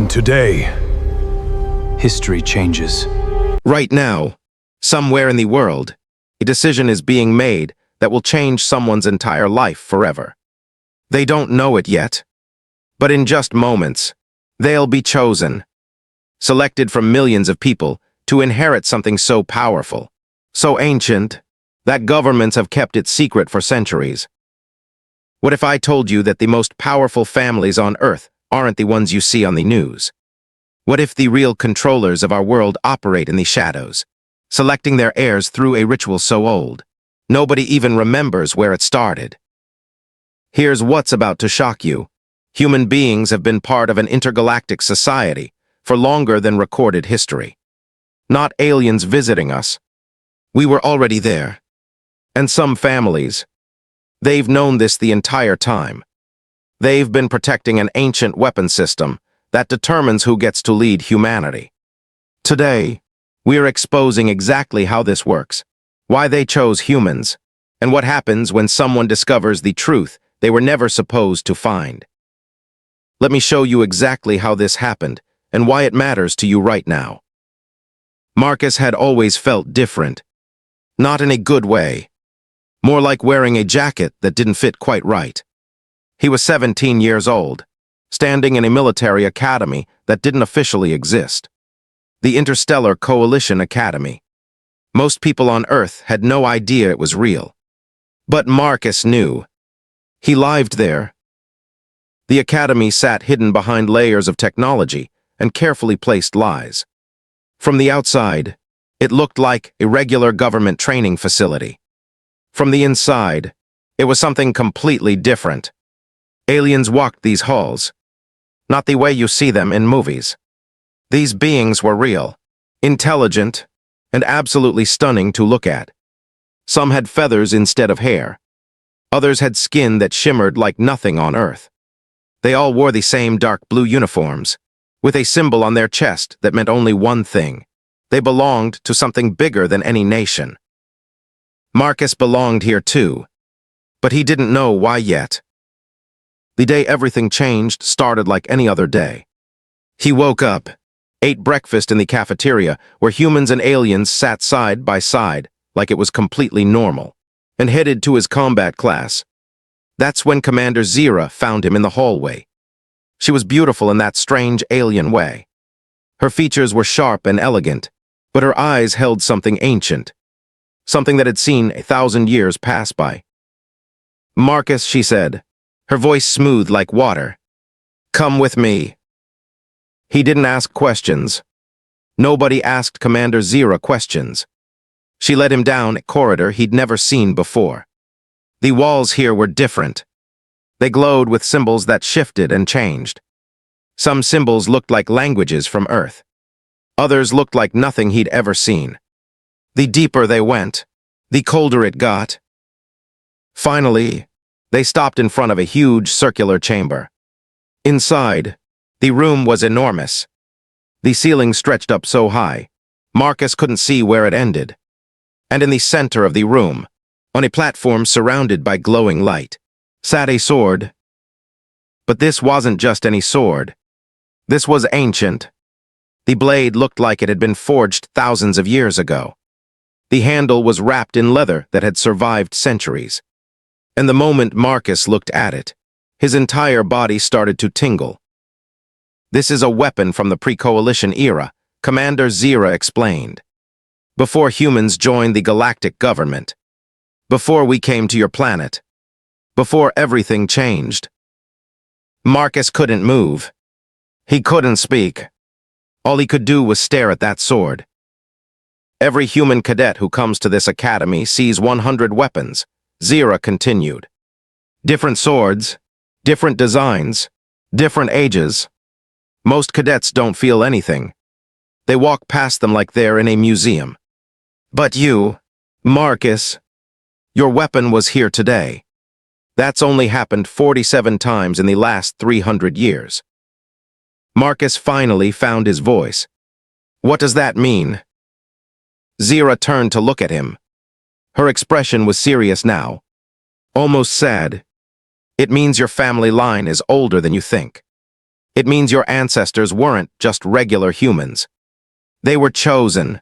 And today, history changes. Right now, somewhere in the world, a decision is being made that will change someone's entire life forever. They don't know it yet, but in just moments, they'll be chosen, selected from millions of people to inherit something so powerful, so ancient, that governments have kept it secret for centuries. What if I told you that the most powerful families on Earth aren't the ones you see on the news? What if the real controllers of our world operate in the shadows, selecting their heirs through a ritual so old, nobody even remembers where it started? Here's what's about to shock you. Human beings have been part of an intergalactic society for longer than recorded history. Not aliens visiting us. We were already there. And some families, they've known this the entire time. They've been protecting an ancient weapon system that determines who gets to lead humanity. Today, we're exposing exactly how this works, why they chose humans, and what happens when someone discovers the truth they were never supposed to find. Let me show you exactly how this happened and why it matters to you right now. Marcus had always felt different, not in a good way, more like wearing a jacket that didn't fit quite right. He was 17 years old, standing in a military academy that didn't officially exist. The Interstellar Coalition Academy. Most people on Earth had no idea it was real. But Marcus knew. He lived there. The academy sat hidden behind layers of technology and carefully placed lies. From the outside, it looked like a regular government training facility. From the inside, it was something completely different. Aliens walked these halls, not the way you see them in movies. These beings were real, intelligent, and absolutely stunning to look at. Some had feathers instead of hair. Others had skin that shimmered like nothing on Earth. They all wore the same dark blue uniforms, with a symbol on their chest that meant only one thing. They belonged to something bigger than any nation. Marcus belonged here too, but he didn't know why yet. The day everything changed started like any other day. He woke up, ate breakfast in the cafeteria where humans and aliens sat side by side like it was completely normal, and headed to his combat class. That's when Commander Zira found him in the hallway. She was beautiful in that strange alien way. Her features were sharp and elegant, but her eyes held something ancient, something that had seen 1,000 years pass by. "Marcus," she said, her voice smooth like water. "Come with me." He didn't ask questions. Nobody asked Commander Zira questions. She led him down a corridor he'd never seen before. The walls here were different. They glowed with symbols that shifted and changed. Some symbols looked like languages from Earth. Others looked like nothing he'd ever seen. The deeper they went, the colder it got. Finally, they stopped in front of a huge circular chamber. Inside, the room was enormous. The ceiling stretched up so high, Marcus couldn't see where it ended. And in the center of the room, on a platform surrounded by glowing light, sat a sword. But this wasn't just any sword. This was ancient. The blade looked like it had been forged thousands of years ago. The handle was wrapped in leather that had survived centuries. And the moment Marcus looked at it, his entire body started to tingle. "This is a weapon from the pre-coalition era," Commander Zira explained. "Before humans joined the galactic government. Before we came to your planet. Before everything changed." Marcus couldn't move. He couldn't speak. All he could do was stare at that sword. "Every human cadet who comes to this academy sees 100 weapons," Zira continued. "Different swords, different designs, different ages. Most cadets don't feel anything. They walk past them like they're in a museum. But you, Marcus, your weapon was here today. That's only happened 47 times in the last 300 years. Marcus finally found his voice. "What does that mean?" Zira turned to look at him. Her expression was serious now, almost sad. "It means your family line is older than you think. It means your ancestors weren't just regular humans. They were chosen,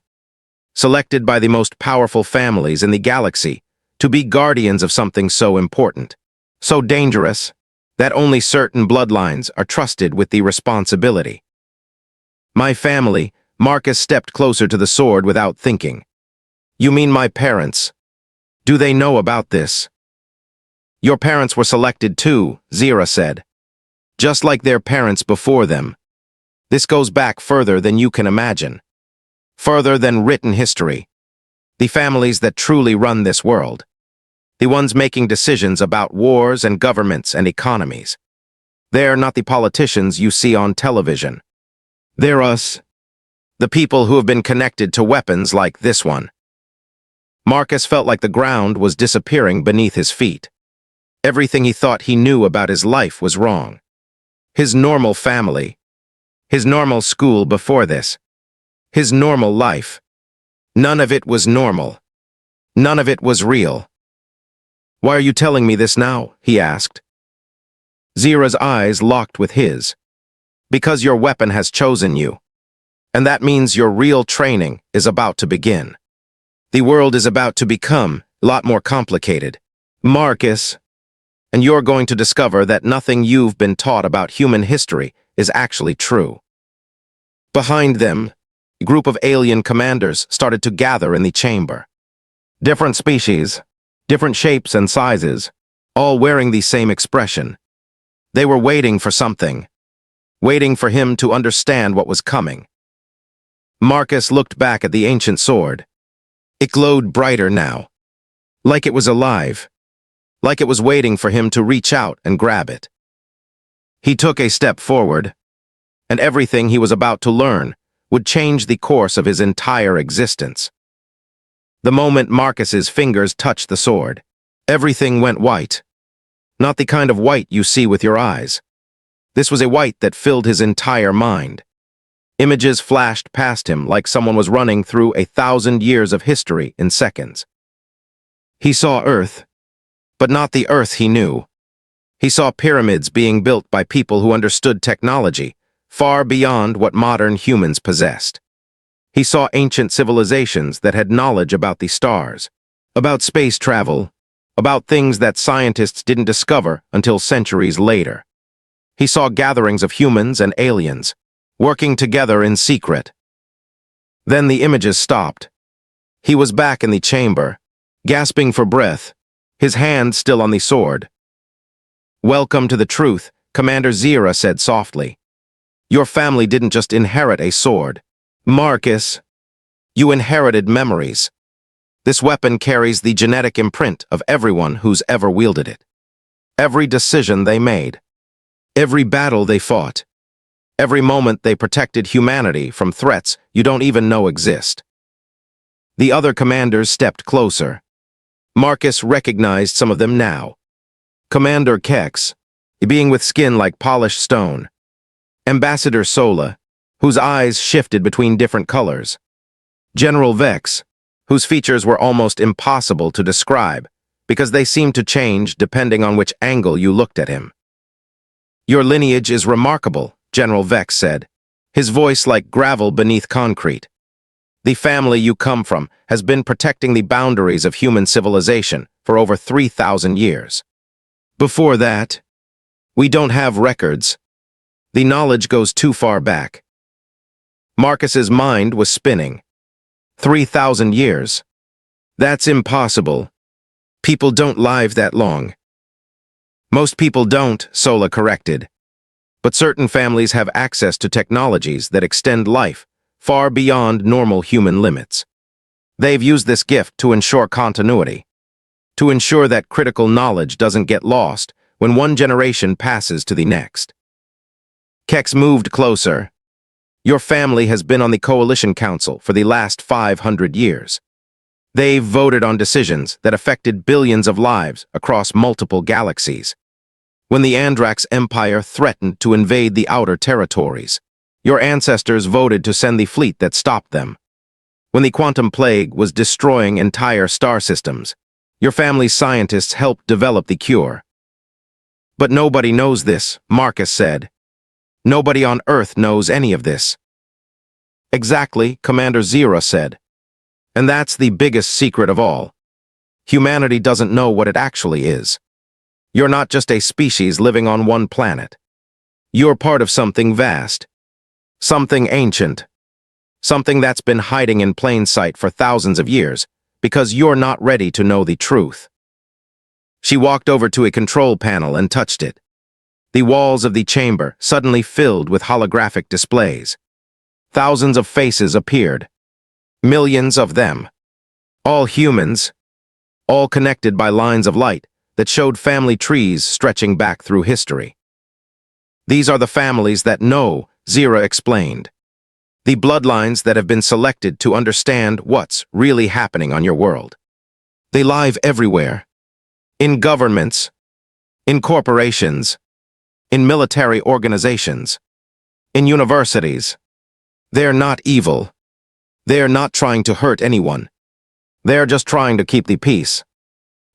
selected by the most powerful families in the galaxy to be guardians of something so important, so dangerous, that only certain bloodlines are trusted with the responsibility. My family, Marcus stepped closer to the sword without thinking. You mean my parents? Do they know about this? Your parents were selected too, Zira said. Just like their parents before them. This goes back further than you can imagine. Further than written history. The families that truly run this world. The ones making decisions about wars and governments and economies. They're not the politicians you see on television. They're us. The people who have been connected to weapons like this one. Marcus felt like the ground was disappearing beneath his feet. Everything he thought he knew about his life was wrong. His normal family. His normal school before this. His normal life. None of it was normal. None of it was real. Why are you telling me this now? He asked. Zira's eyes locked with his. Because your weapon has chosen you. And that means your real training is about to begin. The world is about to become a lot more complicated. Marcus. And you're going to discover that nothing you've been taught about human history is actually true. Behind them, a group of alien commanders started to gather in the chamber. Different species, different shapes and sizes, all wearing the same expression. They were waiting for something, waiting for him to understand what was coming. Marcus looked back at the ancient sword. It glowed brighter now, like it was alive, like it was waiting for him to reach out and grab it. He took a step forward, and everything he was about to learn would change the course of his entire existence. The moment Marcus's fingers touched the sword, everything went white. Not the kind of white you see with your eyes. This was a white that filled his entire mind. Images flashed past him like someone was running through 1,000 years of history in seconds. He saw Earth, but not the Earth he knew. He saw pyramids being built by people who understood technology far beyond what modern humans possessed. He saw ancient civilizations that had knowledge about the stars, about space travel, about things that scientists didn't discover until centuries later. He saw gatherings of humans and aliens, working together in secret. Then the images stopped. He was back in the chamber, gasping for breath, his hand still on the sword. Welcome to the truth, Commander Zira said softly. Your family didn't just inherit a sword. Marcus, you inherited memories. This weapon carries the genetic imprint of everyone who's ever wielded it. Every decision they made. Every battle they fought. Every moment they protected humanity from threats you don't even know exist. The other commanders stepped closer. Marcus recognized some of them now. Commander Kex, a being with skin like polished stone. Ambassador Sola, whose eyes shifted between different colors. General Vex, whose features were almost impossible to describe because they seemed to change depending on which angle you looked at him. Your lineage is remarkable, General Vex said, his voice like gravel beneath concrete. The family you come from has been protecting the boundaries of human civilization for over 3,000 years. Before that, we don't have records. The knowledge goes too far back. Marcus's mind was spinning. 3,000 years. That's impossible. People don't live that long. Most people don't, Sola corrected. But certain families have access to technologies that extend life far beyond normal human limits. They've used this gift to ensure continuity, to ensure that critical knowledge doesn't get lost when one generation passes to the next. Kex moved closer. Your family has been on the Coalition Council for the last 500 years. They've voted on decisions that affected billions of lives across multiple galaxies. When the Andrax Empire threatened to invade the outer territories, your ancestors voted to send the fleet that stopped them. When the quantum plague was destroying entire star systems, your family's scientists helped develop the cure. But nobody knows this, Marcus said. Nobody on Earth knows any of this. Exactly, Commander Zira said. And that's the biggest secret of all. Humanity doesn't know what it actually is. You're not just a species living on one planet. You're part of something vast. Something ancient. Something that's been hiding in plain sight for thousands of years, because you're not ready to know the truth. She walked over to a control panel and touched it. The walls of the chamber suddenly filled with holographic displays. Thousands of faces appeared. Millions of them. All humans. All connected by lines of light that showed family trees stretching back through history. These are the families that know, Zira explained. The bloodlines that have been selected to understand what's really happening on your world. They live everywhere. In governments, in corporations, in military organizations, in universities. They're not evil. They're not trying to hurt anyone. They're just trying to keep the peace.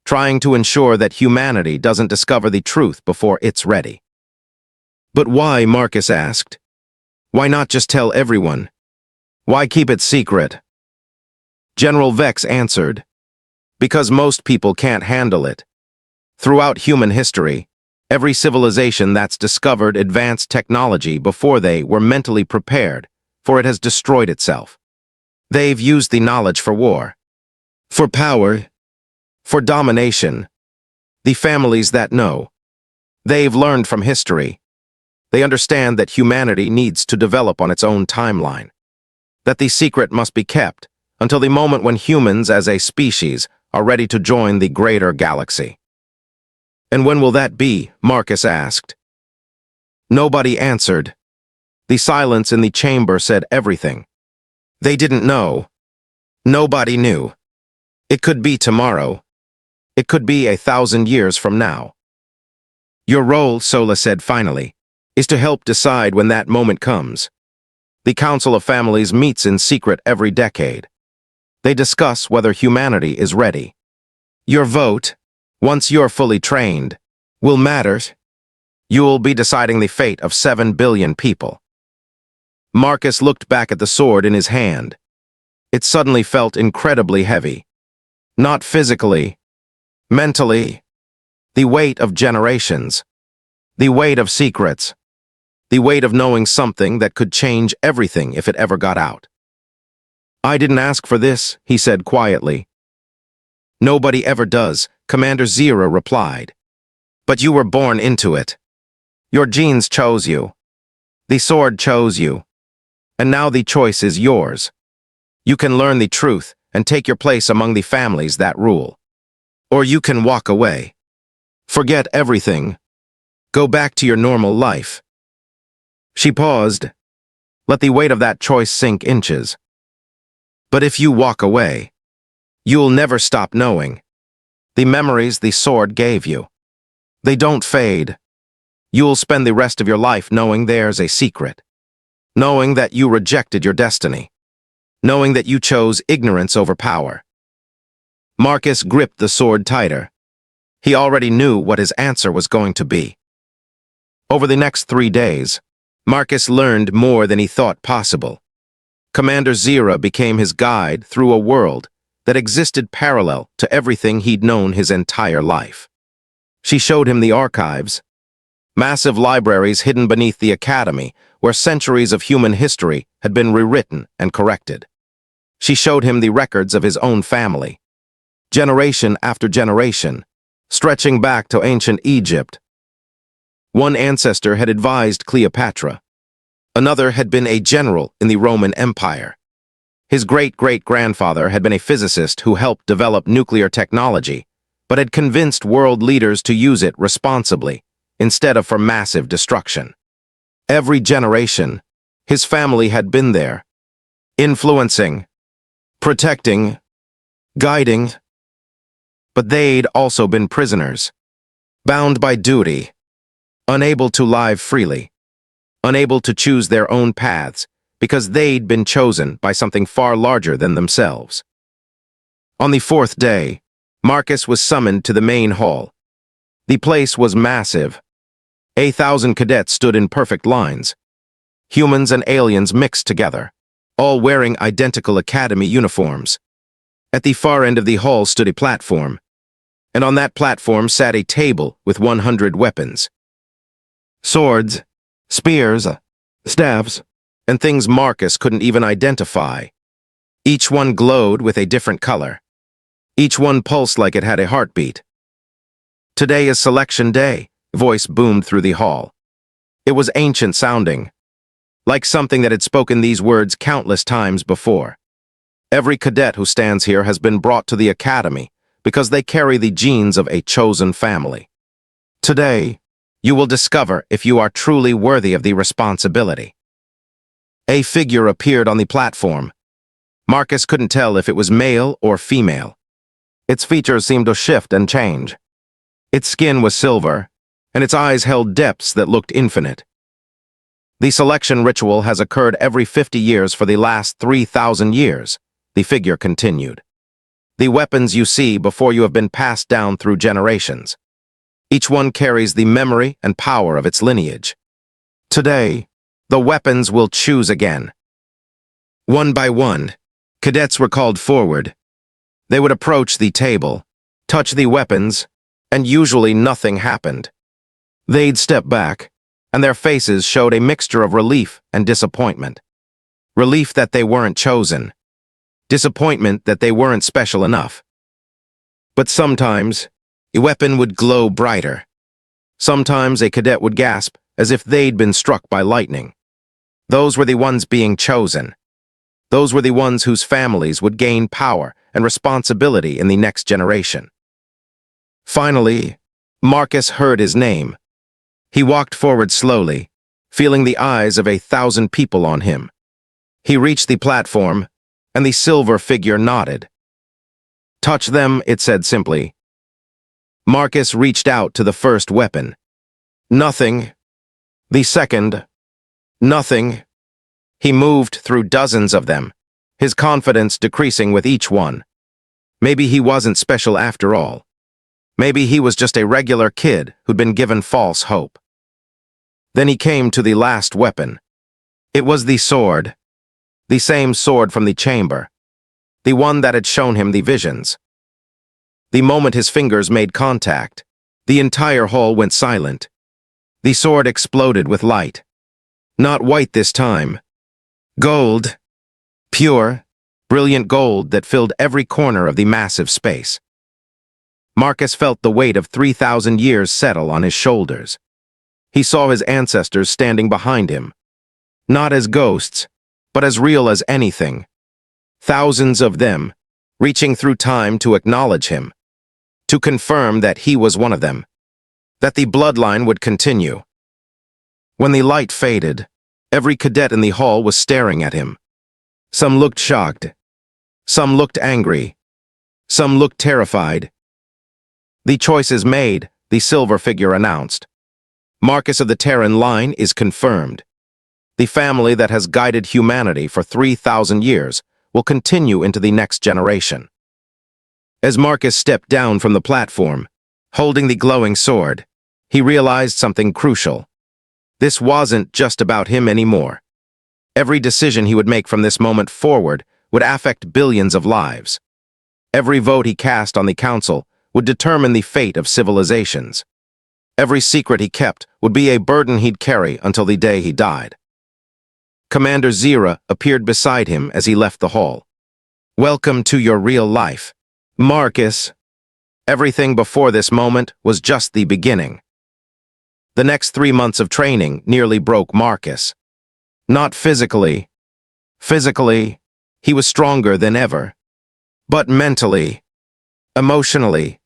Trying to ensure that humanity doesn't discover the truth before it's ready. But why, Marcus asked. Why not just tell everyone? Why keep it secret? General Vex answered. Because most people can't handle it. Throughout human history, every civilization that's discovered advanced technology before they were mentally prepared for it has destroyed itself. They've used the knowledge for war, for power, for domination. The families that know. They've learned from history. They understand that humanity needs to develop on its own timeline. That the secret must be kept until the moment when humans as a species are ready to join the greater galaxy. And when will that be? Marcus asked. Nobody answered. The silence in the chamber said everything. They didn't know. Nobody knew. It could be tomorrow. It could be 1,000 years from now. Your role, Sola said finally, is to help decide when that moment comes. The Council of Families meets in secret every decade. They discuss whether humanity is ready. Your vote, once you're fully trained, will matter. You'll be deciding the fate of 7 billion people. Marcus looked back at the sword in his hand. It suddenly felt incredibly heavy. Not physically, mentally. The weight of generations. The weight of secrets. The weight of knowing something that could change everything if it ever got out. I didn't ask for this, he said quietly. Nobody ever does, Commander Zira replied. But you were born into it. Your genes chose you. The sword chose you. And now the choice is yours. You can learn the truth and take your place among the families that rule. Or you can walk away. Forget everything. Go back to your normal life. She paused. Let the weight of that choice sink inches. But if you walk away, you'll never stop knowing. The memories the sword gave you. They don't fade. You'll spend the rest of your life knowing there's a secret. Knowing that you rejected your destiny. Knowing that you chose ignorance over power. Marcus gripped the sword tighter. He already knew what his answer was going to be. Over the next 3 days, Marcus learned more than he thought possible. Commander Zira became his guide through a world that existed parallel to everything he'd known his entire life. She showed him the archives, massive libraries hidden beneath the academy where centuries of human history had been rewritten and corrected. She showed him the records of his own family, generation after generation, stretching back to ancient Egypt. One ancestor had advised Cleopatra. Another had been a general in the Roman Empire. His great-great-grandfather had been a physicist who helped develop nuclear technology, but had convinced world leaders to use it responsibly, instead of for massive destruction. Every generation, his family had been there, influencing, protecting, guiding. But they'd also been prisoners, bound by duty, unable to live freely, unable to choose their own paths because they'd been chosen by something far larger than themselves. On the 4th day, Marcus was summoned to the main hall. The place was massive. 1,000 cadets stood in perfect lines, Humans and aliens mixed together, all wearing identical academy uniforms. At the far end of the hall stood a platform, and on that platform sat a table with 100 weapons. Swords, spears, staves, and things Marcus couldn't even identify. Each one glowed with a different color. Each one pulsed like it had a heartbeat. "Today is selection day," a voice boomed through the hall. It was ancient sounding, like something that had spoken these words countless times before. "Every cadet who stands here has been brought to the academy because they carry the genes of a chosen family. Today, you will discover if you are truly worthy of the responsibility." A figure appeared on the platform. Marcus couldn't tell if it was male or female. Its features seemed to shift and change. Its skin was silver, and its eyes held depths that looked infinite. "The selection ritual has occurred every 50 years for the last 3,000 years, the figure continued. "The weapons you see before you have been passed down through generations. Each one carries the memory and power of its lineage. Today, the weapons will choose again." One by one, cadets were called forward. They would approach the table, touch the weapons, and usually nothing happened. They'd step back, and their faces showed a mixture of relief and disappointment. Relief that they weren't chosen. Disappointment that they weren't special enough. But sometimes, a weapon would glow brighter. Sometimes a cadet would gasp as if they'd been struck by lightning. Those were the ones being chosen. Those were the ones whose families would gain power and responsibility in the next generation. Finally, Marcus heard his name. He walked forward slowly, feeling the eyes of 1,000 people on him. He reached the platform, and the silver figure nodded. "Touch them," it said simply. Marcus reached out to the first weapon. Nothing. The second. Nothing. He moved through dozens of them, his confidence decreasing with each one. Maybe he wasn't special after all. Maybe he was just a regular kid who'd been given false hope. Then he came to the last weapon. It was the sword. The same sword from the chamber. The one that had shown him the visions. The moment his fingers made contact, the entire hall went silent. The sword exploded with light. Not white this time. Gold. Pure, brilliant gold that filled every corner of the massive space. Marcus felt the weight of 3,000 years settle on his shoulders. He saw his ancestors standing behind him. Not as ghosts, but as real as anything. Thousands of them, reaching through time to acknowledge him. To confirm that he was one of them. That the bloodline would continue. When the light faded, every cadet in the hall was staring at him. Some looked shocked. Some looked angry. Some looked terrified. "The choice is made," the silver figure announced. "Marcus of the Terran line is confirmed. The family that has guided humanity for 3,000 years will continue into the next generation." As Marcus stepped down from the platform, holding the glowing sword, he realized something crucial. This wasn't just about him anymore. Every decision he would make from this moment forward would affect billions of lives. Every vote he cast on the council would determine the fate of civilizations. Every secret he kept would be a burden he'd carry until the day he died. Commander Zira appeared beside him as he left the hall. "Welcome to your real life, Marcus." Everything before this moment was just the beginning. The next 3 months of training nearly broke Marcus. Not physically. Physically, he was stronger than ever. But mentally, emotionally,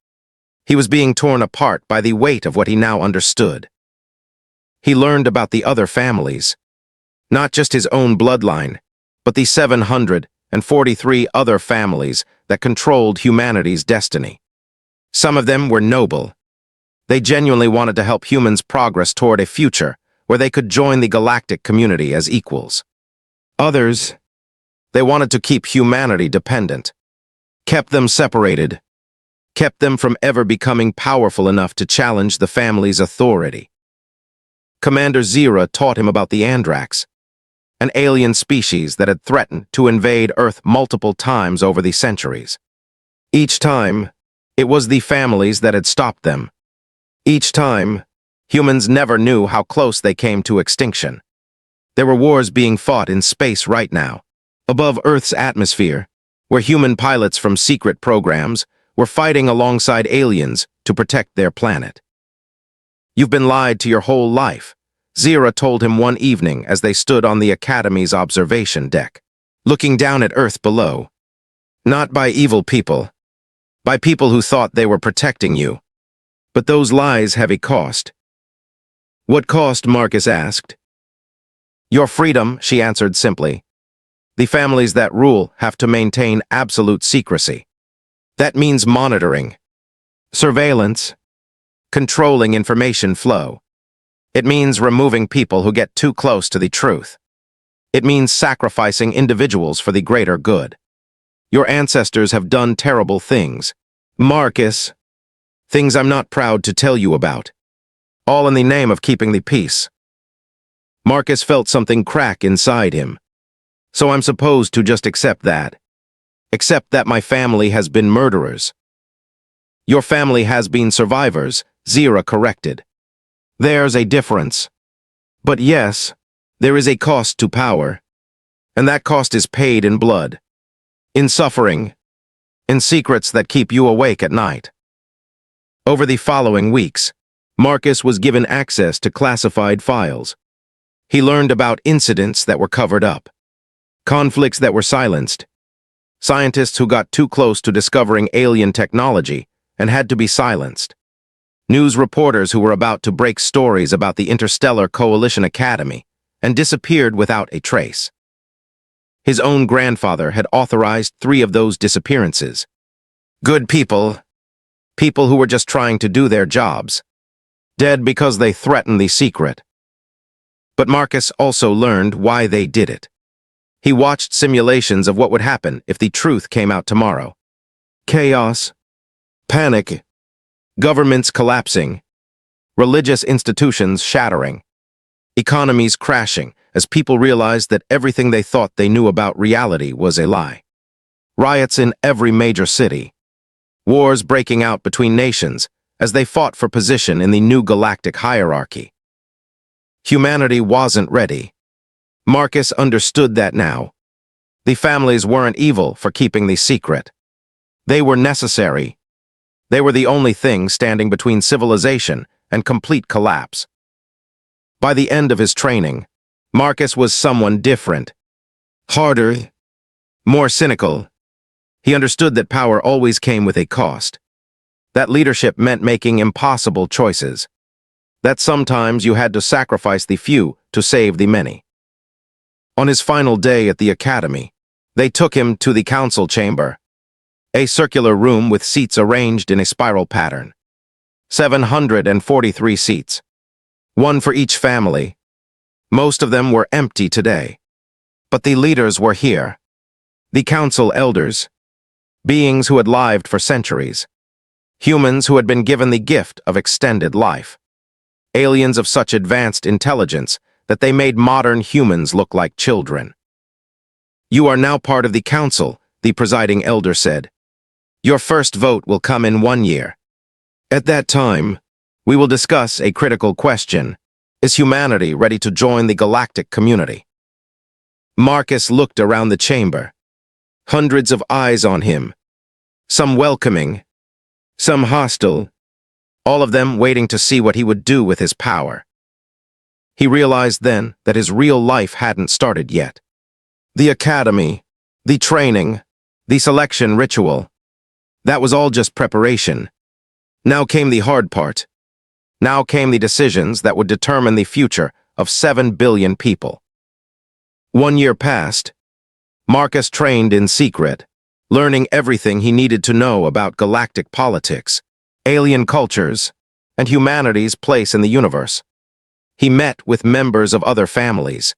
he was being torn apart by the weight of what he now understood. He learned about the other families. Not just his own bloodline, but the 743 other families that controlled humanity's destiny. Some of them were noble. They genuinely wanted to help humans progress toward a future where they could join the galactic community as equals. Others, they wanted to keep humanity dependent, kept them separated, kept them from ever becoming powerful enough to challenge the family's authority. Commander Zira taught him about the Andrax, an alien species that had threatened to invade Earth multiple times over the centuries. Each time, it was the families that had stopped them. Each time, humans never knew how close they came to extinction. There were wars being fought in space right now, above Earth's atmosphere, where human pilots from secret programs were fighting alongside aliens to protect their planet. "You've been lied to your whole life," Zira told him one evening as they stood on the Academy's observation deck, looking down at Earth below. "Not by evil people, by people who thought they were protecting you. But those lies have a cost." "What cost?" Marcus asked. "Your freedom," she answered simply. "The families that rule have to maintain absolute secrecy. That means monitoring, surveillance, controlling information flow. It means removing people who get too close to the truth. It means sacrificing individuals for the greater good. Your ancestors have done terrible things, Marcus. Things I'm not proud to tell you about. All in the name of keeping the peace." Marcus felt something crack inside him. "So I'm supposed to just accept that? Accept that my family has been murderers?" "Your family has been survivors," Zira corrected. "There's a difference. But yes, there is a cost to power. And that cost is paid in blood, in suffering, in secrets that keep you awake at night." Over the following weeks, Marcus was given access to classified files. He learned about incidents that were covered up, conflicts that were silenced, scientists who got too close to discovering alien technology and had to be silenced, news reporters who were about to break stories about the Interstellar Coalition Academy and disappeared without a trace. His own grandfather had authorized 3 of those disappearances. Good people, people who were just trying to do their jobs, dead because they threatened the secret. But Marcus also learned why they did it. He watched simulations of what would happen if the truth came out tomorrow. Chaos, panic, governments collapsing, religious institutions shattering, economies crashing as people realized that everything they thought they knew about reality was a lie. Riots in every major city, wars breaking out between nations as they fought for position in the new galactic hierarchy. Humanity wasn't ready. Marcus understood that now. The families weren't evil for keeping the secret. They were necessary. They were the only thing standing between civilization and complete collapse. By the end of his training, Marcus was someone different. Harder, more cynical. He understood that power always came with a cost. That leadership meant making impossible choices. That sometimes you had to sacrifice the few to save the many. On his final day at the academy, they took him to the council chamber, a circular room with seats arranged in a spiral pattern. 743 seats, one for each family. Most of them were empty today. But the leaders were here. The council elders, beings who had lived for centuries, humans who had been given the gift of extended life, aliens of such advanced intelligence that they made modern humans look like children. "You are now part of the council," the presiding elder said. "Your first vote will come in 1 year. At that time, we will discuss a critical question. Is humanity ready to join the galactic community?" Marcus looked around the chamber. Hundreds of eyes on him. Some welcoming, some hostile, all of them waiting to see what he would do with his power. He realized then that his real life hadn't started yet. The academy, the training, the selection ritual, that was all just preparation. Now came the hard part. Now came the decisions that would determine the future of 7 billion people. 1 year passed. Marcus trained in secret, learning everything he needed to know about galactic politics, alien cultures, and humanity's place in the universe. He met with members of other families.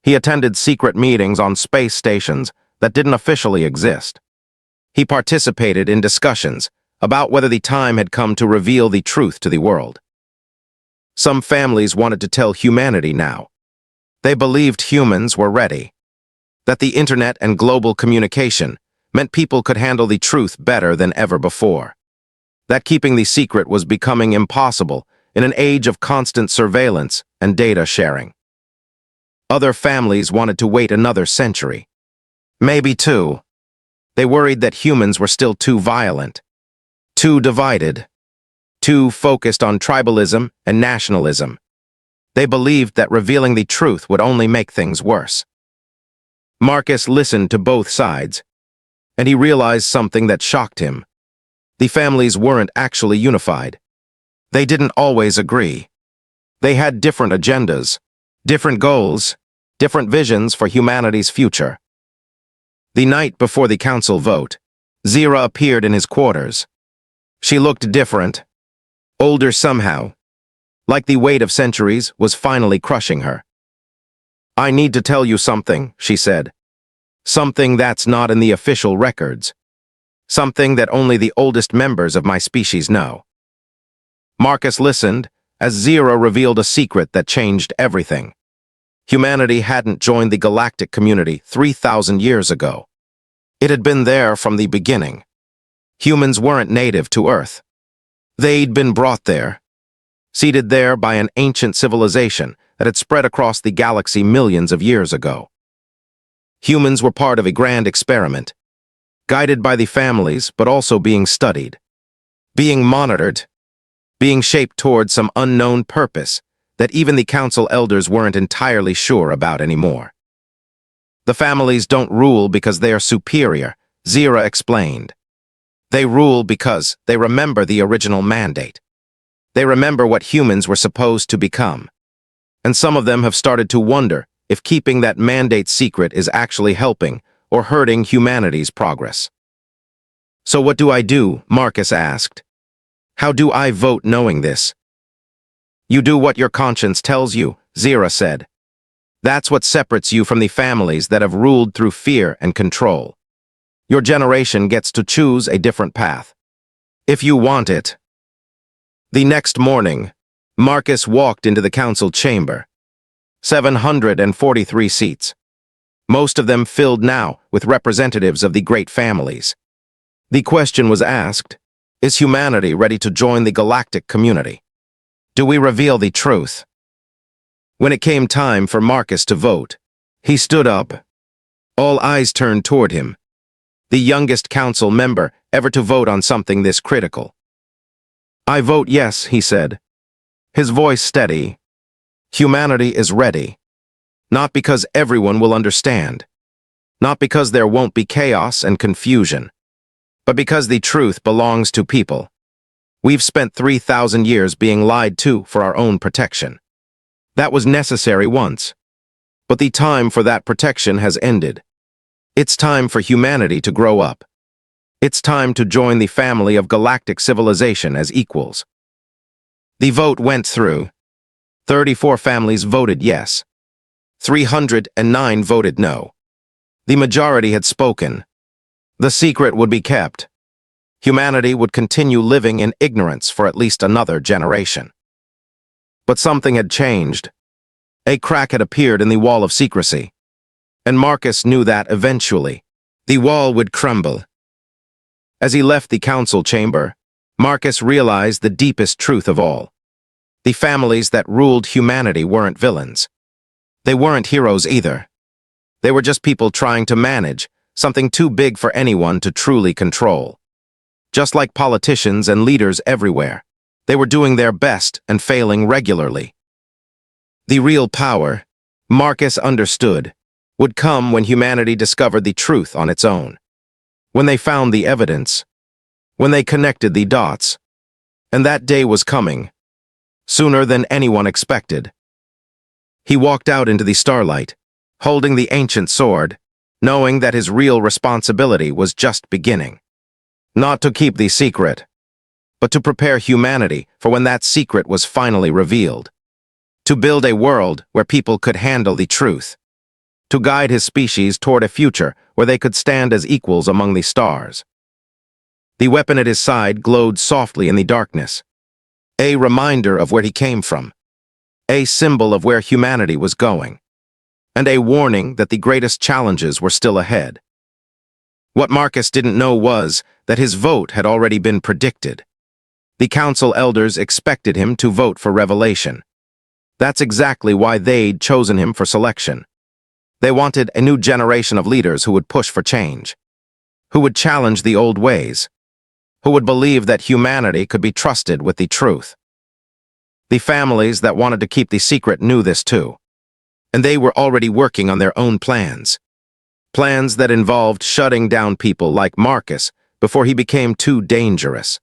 He attended secret meetings on space stations that didn't officially exist. He participated in discussions about whether the time had come to reveal the truth to the world. Some families wanted to tell humanity now. They believed humans were ready, that the internet and global communication meant people could handle the truth better than ever before, that keeping the secret was becoming impossible in an age of constant surveillance and data sharing. Other families wanted to wait another century, maybe two. They worried that humans were still too violent, too divided, too focused on tribalism and nationalism. They believed that revealing the truth would only make things worse. Marcus listened to both sides, and he realized something that shocked him. The families weren't actually unified. They didn't always agree. They had different agendas, different goals, different visions for humanity's future. The night before the council vote, Zira appeared in his quarters. She looked different, older somehow, like the weight of centuries was finally crushing her. "I need to tell you something," she said. "Something that's not in the official records. Something that only the oldest members of my species know." Marcus listened as Zira revealed a secret that changed everything. Humanity hadn't joined the galactic community 3,000 years ago. It had been there from the beginning. Humans weren't native to Earth. They'd been brought there, seeded there by an ancient civilization that had spread across the galaxy millions of years ago. Humans were part of a grand experiment, guided by the families but also being studied, being monitored, being shaped toward some unknown purpose that even the council elders weren't entirely sure about anymore. "The families don't rule because they are superior," Zira explained. "They rule because they remember the original mandate. They remember what humans were supposed to become. And some of them have started to wonder if keeping that mandate secret is actually helping or hurting humanity's progress." "So what do I do?" Marcus asked. "How do I vote knowing this?" "You do what your conscience tells you," Zira said. "That's what separates you from the families that have ruled through fear and control. Your generation gets to choose a different path, if you want it." The next morning, Marcus walked into the council chamber. 743 seats, most of them filled now with representatives of the great families. The question was asked, is humanity ready to join the galactic community? Do we reveal the truth? When it came time for Marcus to vote, he stood up. All eyes turned toward him, the youngest council member ever to vote on something this critical. "I vote yes," he said, his voice steady. "Humanity is ready. Not because everyone will understand. Not because there won't be chaos and confusion. But because the truth belongs to people. We've spent 3,000 years being lied to for our own protection. That was necessary once. But the time for that protection has ended. It's time for humanity to grow up. It's time to join the family of galactic civilization as equals." The vote went through. 34 families voted yes. 309 voted no. The majority had spoken. The secret would be kept. Humanity would continue living in ignorance for at least another generation. But something had changed. A crack had appeared in the wall of secrecy. And Marcus knew that eventually, the wall would crumble. As he left the council chamber, Marcus realized the deepest truth of all. The families that ruled humanity weren't villains. They weren't heroes either. They were just people trying to manage something too big for anyone to truly control. Just like politicians and leaders everywhere, they were doing their best and failing regularly. The real power, Marcus understood, would come when humanity discovered the truth on its own. When they found the evidence. When they connected the dots. And that day was coming. Sooner than anyone expected. He walked out into the starlight, holding the ancient sword, knowing that his real responsibility was just beginning. Not to keep the secret, but to prepare humanity for when that secret was finally revealed. To build a world where people could handle the truth. To guide his species toward a future where they could stand as equals among the stars. The weapon at his side glowed softly in the darkness. A reminder of where he came from. A symbol of where humanity was going. and a warning that the greatest challenges were still ahead. What Marcus didn't know was that his vote had already been predicted. The council elders expected him to vote for revelation. That's exactly why they'd chosen him for selection. They wanted a new generation of leaders who would push for change, who would challenge the old ways, who would believe that humanity could be trusted with the truth. The families that wanted to keep the secret knew this too, and they were already working on their own plans. Plans that involved shutting down people like Marcus before he became too dangerous.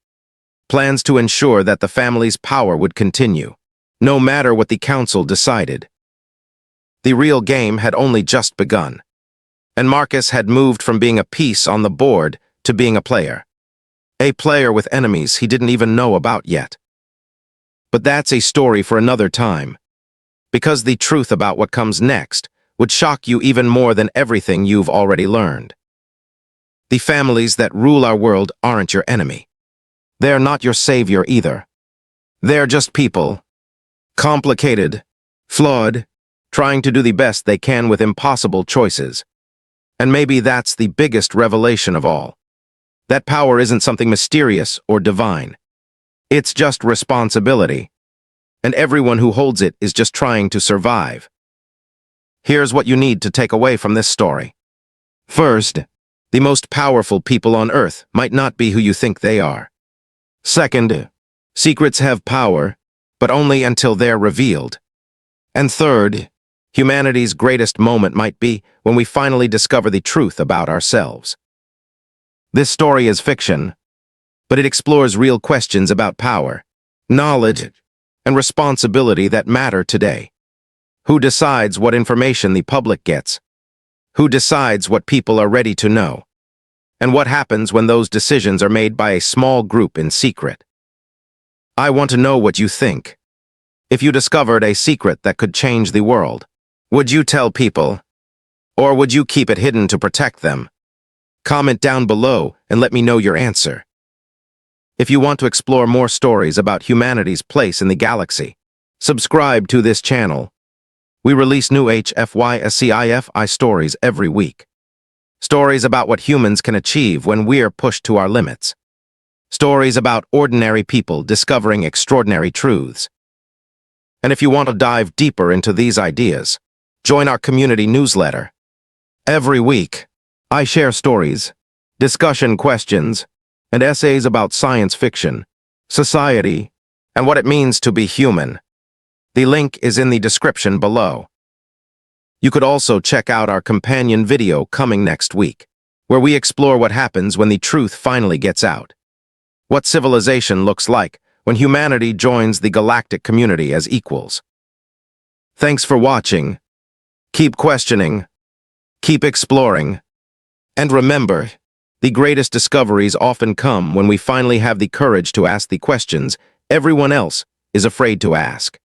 Plans to ensure that the family's power would continue, no matter what the council decided. The real game had only just begun, and Marcus had moved from being a piece on the board to being a player. A player with enemies he didn't even know about yet. But that's a story for another time, because the truth about what comes next would shock you even more than everything you've already learned. The families that rule our world aren't your enemy. They're not your savior either. They're just people, complicated, flawed, trying to do the best they can with impossible choices. And maybe that's the biggest revelation of all. That power isn't something mysterious or divine. It's just responsibility, and everyone who holds it is just trying to survive. Here's what you need to take away from this story. First, the most powerful people on Earth might not be who you think they are. Second, secrets have power, but only until they're revealed. And third, humanity's greatest moment might be when we finally discover the truth about ourselves. This story is fiction, but it explores real questions about power, knowledge, and responsibility that matter today. Who decides what information the public gets? Who decides what people are ready to know? And what happens when those decisions are made by a small group in secret? I want to know what you think. If you discovered a secret that could change the world, would you tell people? Or would you keep it hidden to protect them? Comment down below and let me know your answer. If you want to explore more stories about humanity's place in the galaxy, subscribe to this channel. We release new HFY Sci-Fi stories every week. Stories about what humans can achieve when we're pushed to our limits. Stories about ordinary people discovering extraordinary truths. And if you want to dive deeper into these ideas, join our community newsletter. Every week, I share stories, discussion questions, and essays about science fiction, society, and what it means to be human. The link is in the description below. You could also check out our companion video coming next week, where we explore what happens when the truth finally gets out. What civilization looks like when humanity joins the galactic community as equals. Thanks for watching. Keep questioning, keep exploring, and remember, the greatest discoveries often come when we finally have the courage to ask the questions everyone else is afraid to ask.